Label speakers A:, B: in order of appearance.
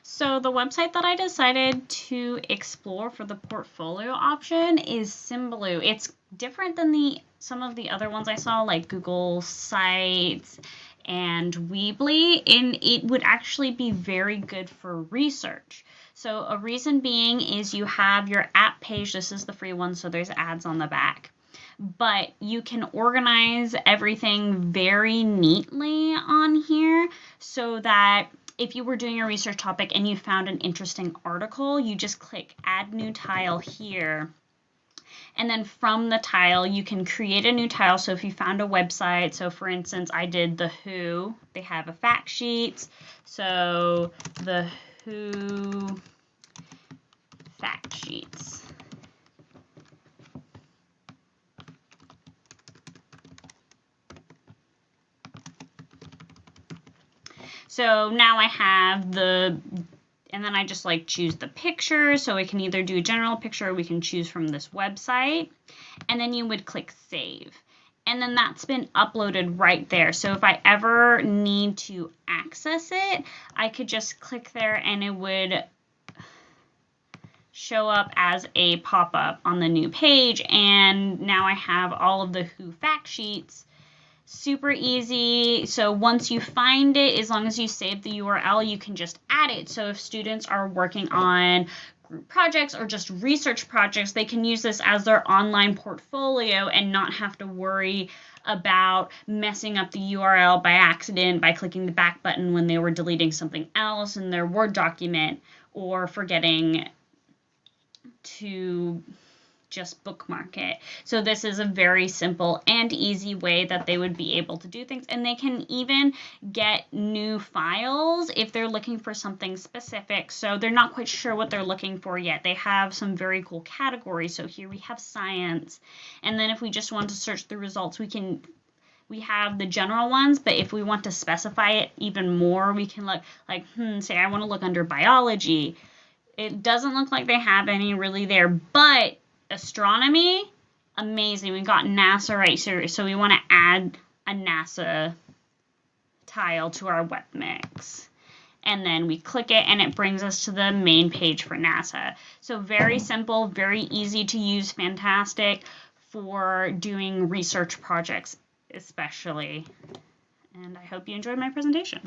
A: So the website that I decided to explore for the portfolio option is Symbaloo. It's different than some of the other ones I saw, like Google Sites and Weebly, and it would actually be very good for research. So a reason being is you have your app page. This is the free one, so there's ads on the back. But you can organize everything very neatly on here so that if you were doing a research topic and you found an interesting article, you just click add new tile here. And then from the tile, you can create a new tile. So if you found a website, so for instance, I did the WHO, they have a fact sheet. So the WHO fact sheets. So now I have and then I just like choose the picture. So we can either do a general picture or we can choose from this website. And then you would click save. And then that's been uploaded right there. So if I ever need to access it, I could just click there and it would show up as a pop-up on the new page. And now I have all of the WHO fact sheets. Super easy. So once you find it, as long as you save the URL, you can just add it. So if students are working on group projects or just research projects, they can use this as their online portfolio and not have to worry about messing up the URL by accident by clicking the back button when they were deleting something else in their Word document or forgetting to just bookmark it. So this is a very simple and easy way that they would be able to do things, and they can even get new files if they're looking for something specific. So they're not quite sure what they're looking for yet. They have some very cool categories. So here we have science, and then if we just want to search the results, we have the general ones, but if we want to specify it even more, we can look like, say I want to look under biology. It doesn't look like they have any really there, but astronomy, amazing. We got NASA right here, so we want to add a NASA tile to our web mix. And then we click it and it brings us to the main page for NASA. So very simple, very easy to use, fantastic for doing research projects especially. And I hope you enjoyed my presentation.